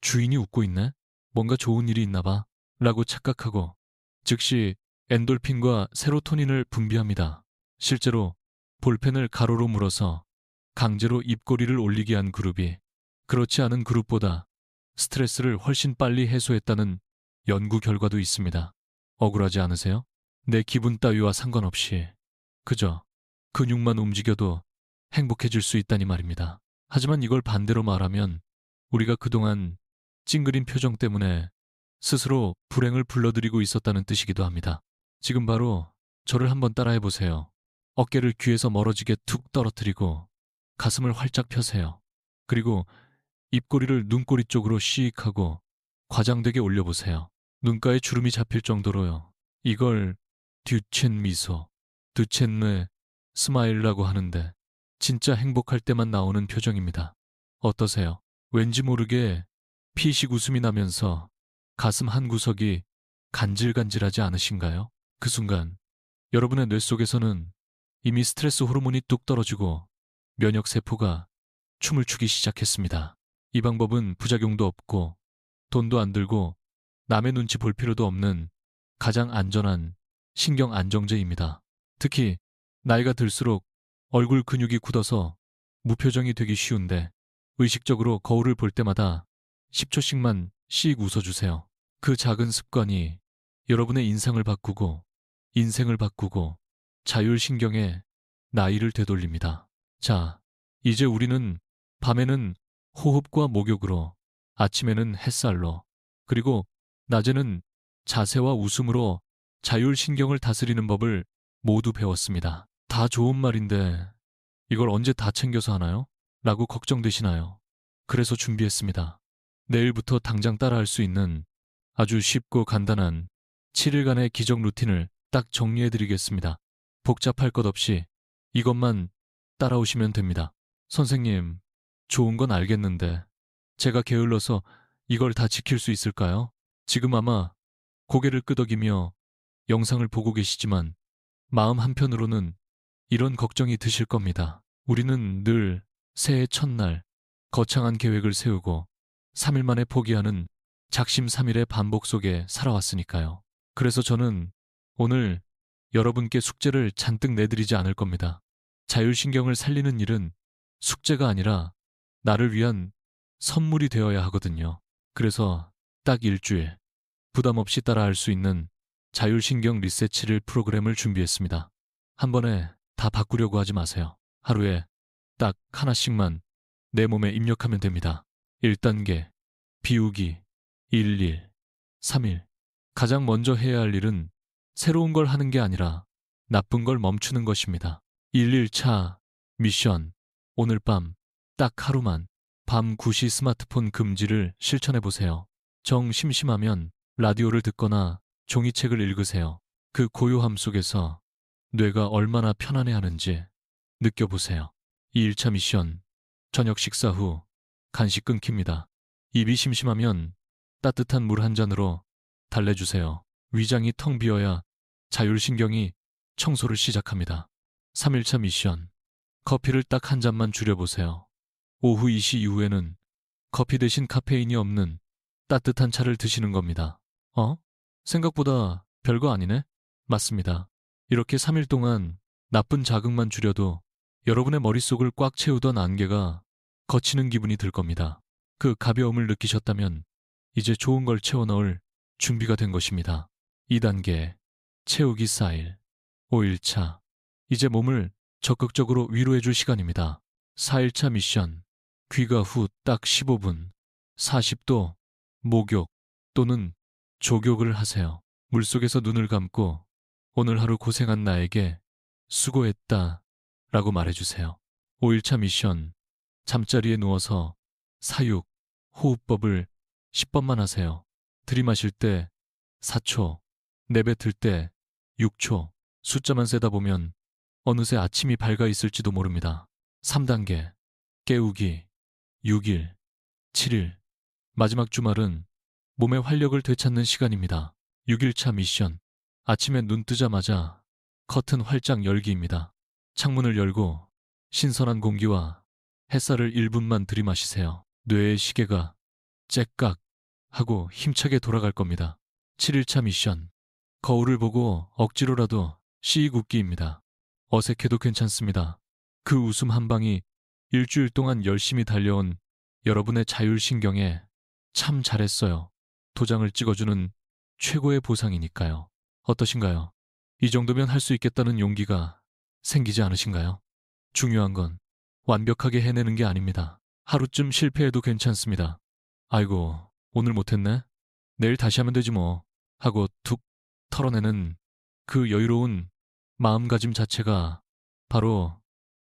S1: 주인이 웃고 있네? 뭔가 좋은 일이 있나 봐 라고 착각하고 즉시 엔돌핀과 세로토닌을 분비합니다. 실제로 볼펜을 가로로 물어서 강제로 입꼬리를 올리게 한 그룹이 그렇지 않은 그룹보다 스트레스를 훨씬 빨리 해소했다는 연구 결과도 있습니다. 억울하지 않으세요? 내 기분 따위와 상관없이 그저 근육만 움직여도 행복해질 수 있다니 말입니다. 하지만 이걸 반대로 말하면 우리가 그동안 찡그린 표정 때문에 스스로 불행을 불러들이고 있었다는 뜻이기도 합니다. 지금 바로 저를 한번 따라해 보세요. 어깨를 귀에서 멀어지게 툭 떨어뜨리고 가슴을 활짝 펴세요. 그리고 입꼬리를 눈꼬리 쪽으로 씩 하고 과장되게 올려보세요. 눈가에 주름이 잡힐 정도로요. 이걸 듀첸 미소, 드첸뇌 스마일이라고 하는데 진짜 행복할 때만 나오는 표정입니다. 어떠세요? 왠지 모르게 피식 웃음이 나면서 가슴 한 구석이 간질간질하지 않으신가요? 그 순간 여러분의 뇌 속에서는 이미 스트레스 호르몬이 뚝 떨어지고 면역세포가 춤을 추기 시작했습니다. 이 방법은 부작용도 없고 돈도 안 들고 남의 눈치 볼 필요도 없는 가장 안전한 신경 안정제입니다. 특히 나이가 들수록 얼굴 근육이 굳어서 무표정이 되기 쉬운데 의식적으로 거울을 볼 때마다 10초씩만 씩 웃어주세요. 그 작은 습관이 여러분의 인상을 바꾸고 인생을 바꾸고 자율신경의 나이를 되돌립니다. 자, 이제 우리는 밤에는 호흡과 목욕으로, 아침에는 햇살로, 그리고 낮에는 자세와 웃음으로 자율신경을 다스리는 법을 모두 배웠습니다. 다 좋은 말인데 이걸 언제 다 챙겨서 하나요? 라고 걱정되시나요? 그래서 준비했습니다. 내일부터 당장 따라할 수 있는 아주 쉽고 간단한 7일간의 기적 루틴을 딱 정리해드리겠습니다. 복잡할 것 없이 이것만 따라오시면 됩니다. 선생님, 좋은 건 알겠는데 제가 게을러서 이걸 다 지킬 수 있을까요? 지금 아마 고개를 끄덕이며 영상을 보고 계시지만 마음 한편으로는 이런 걱정이 드실 겁니다. 우리는 늘 새해 첫날 거창한 계획을 세우고 3일 만에 포기하는 작심삼일의 반복 속에 살아왔으니까요. 그래서 저는 오늘 여러분께 숙제를 잔뜩 내드리지 않을 겁니다. 자율신경을 살리는 일은 숙제가 아니라 나를 위한 선물이 되어야 하거든요. 그래서 딱 일주일 부담 없이 따라할 수 있는 자율신경 리셋 7일 프로그램을 준비했습니다. 한 번에 다 바꾸려고 하지 마세요. 하루에 딱 하나씩만 내 몸에 입력하면 됩니다. 1단계, 비우기, 1일, 3일. 가장 먼저 해야 할 일은 새로운 걸 하는 게 아니라 나쁜 걸 멈추는 것입니다. 1일차 미션, 오늘 밤 딱 하루만 밤 9시 스마트폰 금지를 실천해보세요. 정 심심하면 라디오를 듣거나 종이책을 읽으세요. 그 고요함 속에서 뇌가 얼마나 편안해하는지 느껴보세요. 2일차 미션, 저녁 식사 후 간식 끊깁니다. 입이 심심하면 따뜻한 물 한 잔으로 달래주세요. 위장이 텅 비어야 자율신경이 청소를 시작합니다. 3일차 미션, 커피를 딱 한 잔만 줄여보세요. 오후 2시 이후에는 커피 대신 카페인이 없는 따뜻한 차를 드시는 겁니다. 생각보다 별거 아니네? 맞습니다. 이렇게 3일 동안 나쁜 자극만 줄여도 여러분의 머릿속을 꽉 채우던 안개가 거치는 기분이 들 겁니다. 그 가벼움을 느끼셨다면 이제 좋은 걸 채워 넣을 준비가 된 것입니다. 2단계, 채우기 쌓일. 5일차. 이제 몸을 적극적으로 위로해줄 시간입니다. 4일차 미션. 귀가 후 딱 15분. 40도 목욕 또는 조욕을 하세요. 물속에서 눈을 감고 오늘 하루 고생한 나에게 수고했다 라고 말해주세요. 5일차 미션. 잠자리에 누워서 사육, 호흡법을 10번만 하세요. 들이마실 때 4초, 내뱉을 때 6초, 숫자만 세다 보면 어느새 아침이 밝아 있을지도 모릅니다. 3단계, 깨우기, 6일, 7일, 마지막 주말은 몸의 활력을 되찾는 시간입니다. 6일차 미션, 아침에 눈 뜨자마자 커튼 활짝 열기입니다. 창문을 열고 신선한 공기와 햇살을 1분만 들이마시세요. 뇌의 시계가 째깍 하고 힘차게 돌아갈 겁니다. 7일차 미션, 거울을 보고 억지로라도 씩 웃기입니다. 어색해도 괜찮습니다. 그 웃음 한 방이 일주일 동안 열심히 달려온 여러분의 자율신경에 참 잘했어요 도장을 찍어주는 최고의 보상이니까요. 어떠신가요? 이 정도면 할 수 있겠다는 용기가 생기지 않으신가요? 중요한 건 완벽하게 해내는 게 아닙니다. 하루쯤 실패해도 괜찮습니다. 아이고, 오늘 못했네? 내일 다시 하면 되지 뭐. 하고 툭 털어내는 그 여유로운 마음가짐 자체가 바로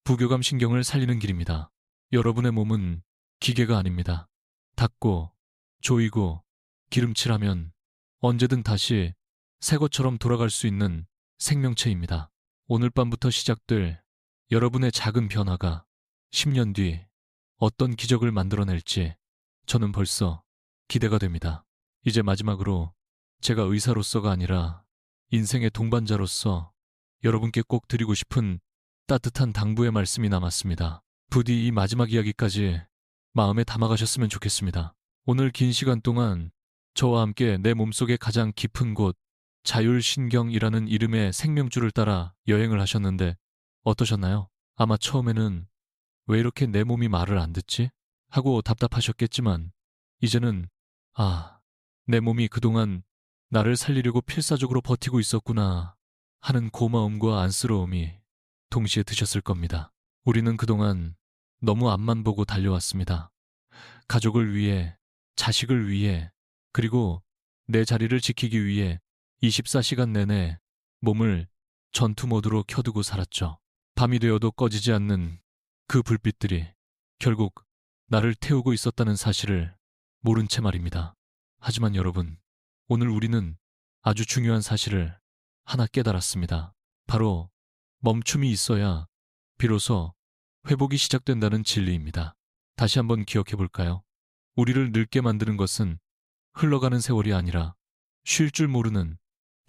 S1: 부교감 신경을 살리는 길입니다. 여러분의 몸은 기계가 아닙니다. 닦고, 조이고, 기름칠하면 언제든 다시 새 것처럼 돌아갈 수 있는 생명체입니다. 오늘 밤부터 시작될 여러분의 작은 변화가 10년 뒤 어떤 기적을 만들어낼지 저는 벌써 기대가 됩니다. 이제 마지막으로 제가 의사로서가 아니라 인생의 동반자로서 여러분께 꼭 드리고 싶은 따뜻한 당부의 말씀이 남았습니다. 부디 이 마지막 이야기까지 마음에 담아가셨으면 좋겠습니다. 오늘 긴 시간 동안 저와 함께 내 몸속의 가장 깊은 곳, 자율신경이라는 이름의 생명줄을 따라 여행을 하셨는데 어떠셨나요? 아마 처음에는 왜 이렇게 내 몸이 말을 안 듣지? 하고 답답하셨겠지만 이제는 내 몸이 그동안 나를 살리려고 필사적으로 버티고 있었구나 하는 고마움과 안쓰러움이 동시에 드셨을 겁니다. 우리는 그동안 너무 앞만 보고 달려왔습니다. 가족을 위해, 자식을 위해, 그리고 내 자리를 지키기 위해 24시간 내내 몸을 전투 모드로 켜두고 살았죠. 밤이 되어도 꺼지지 않는 그 불빛들이 결국 나를 태우고 있었다는 사실을 모른 채 말입니다. 하지만 여러분, 오늘 우리는 아주 중요한 사실을 하나 깨달았습니다. 바로 멈춤이 있어야 비로소 회복이 시작된다는 진리입니다. 다시 한번 기억해 볼까요? 우리를 늙게 만드는 것은 흘러가는 세월이 아니라 쉴 줄 모르는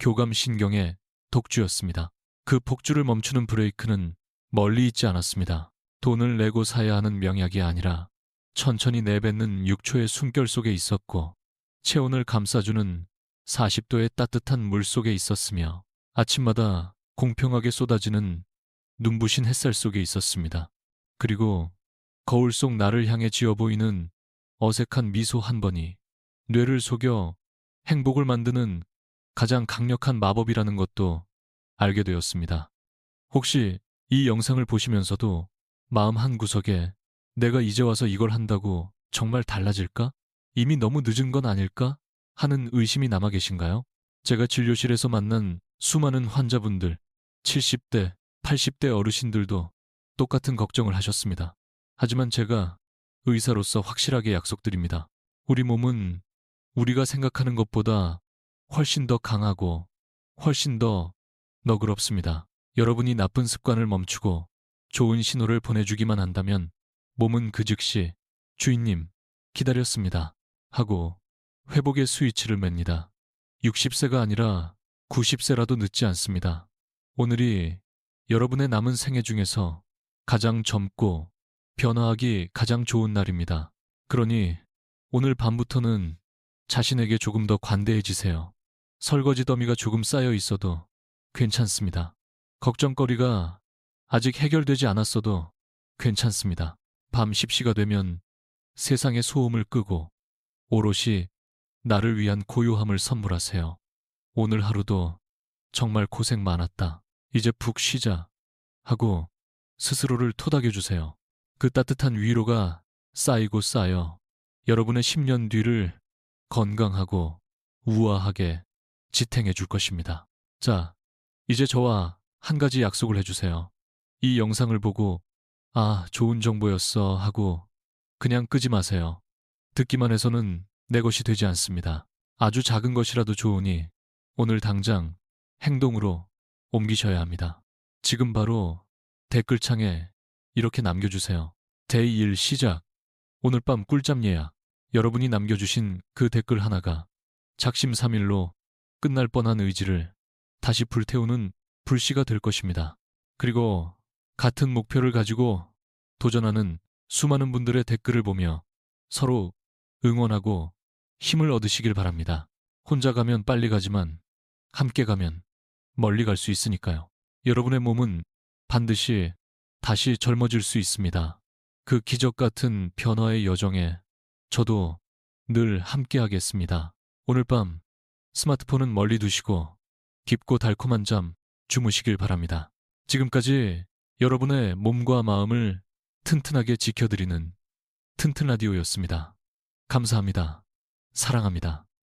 S1: 교감신경의 독주였습니다. 그 폭주를 멈추는 브레이크는 멀리 있지 않았습니다. 돈을 내고 사야 하는 명약이 아니라 천천히 내뱉는 6초의 숨결 속에 있었고 체온을 감싸주는 40도의 따뜻한 물 속에 있었으며 아침마다 공평하게 쏟아지는 눈부신 햇살 속에 있었습니다. 그리고 거울 속 나를 향해 지어 보이는 어색한 미소 한 번이 뇌를 속여 행복을 만드는 가장 강력한 마법이라는 것도 알게 되었습니다. 혹시 이 영상을 보시면서도 마음 한구석에 내가 이제 와서 이걸 한다고 정말 달라질까? 이미 너무 늦은 건 아닐까? 하는 의심이 남아 계신가요? 제가 진료실에서 만난 수많은 환자분들, 70대, 80대 어르신들도 똑같은 걱정을 하셨습니다. 하지만 제가 의사로서 확실하게 약속드립니다. 우리 몸은 우리가 생각하는 것보다 훨씬 더 강하고 훨씬 더 너그럽습니다. 여러분이 나쁜 습관을 멈추고 좋은 신호를 보내주기만 한다면 몸은 그 즉시 주인님 기다렸습니다 하고 회복의 스위치를 맵니다. 60세가 아니라 90세라도 늦지 않습니다. 오늘이 여러분의 남은 생애 중에서 가장 젊고 변화하기 가장 좋은 날입니다. 그러니 오늘 밤부터는 자신에게 조금 더 관대해지세요. 설거지 더미가 조금 쌓여 있어도 괜찮습니다. 걱정거리가 아직 해결되지 않았어도 괜찮습니다. 밤 10시가 되면 세상의 소음을 끄고 오롯이 나를 위한 고요함을 선물하세요. 오늘 하루도 정말 고생 많았다. 이제 푹 쉬자 하고 스스로를 토닥여주세요. 그 따뜻한 위로가 쌓이고 쌓여 여러분의 10년 뒤를 건강하고 우아하게 지탱해 줄 것입니다. 자, 이제 저와 한 가지 약속을 해주세요. 이 영상을 보고 아, 좋은 정보였어 하고 그냥 끄지 마세요. 듣기만 해서는 내 것이 되지 않습니다. 아주 작은 것이라도 좋으니 오늘 당장 행동으로 옮기셔야 합니다. 지금 바로 댓글창에 이렇게 남겨주세요. 데이 1 시작. 오늘 밤 꿀잠 예약. 여러분이 남겨주신 그 댓글 하나가 작심삼일로 끝날 뻔한 의지를 다시 불태우는 불씨가 될 것입니다. 그리고 같은 목표를 가지고 도전하는 수많은 분들의 댓글을 보며 서로 응원하고 힘을 얻으시길 바랍니다. 혼자 가면 빨리 가지만 함께 가면 멀리 갈 수 있으니까요. 여러분의 몸은 반드시 다시 젊어질 수 있습니다. 그 기적 같은 변화의 여정에 저도 늘 함께 하겠습니다. 오늘 밤 스마트폰은 멀리 두시고 깊고 달콤한 잠 주무시길 바랍니다. 지금까지 여러분의 몸과 마음을 튼튼하게 지켜드리는 튼튼 라디오였습니다. 감사합니다. 사랑합니다.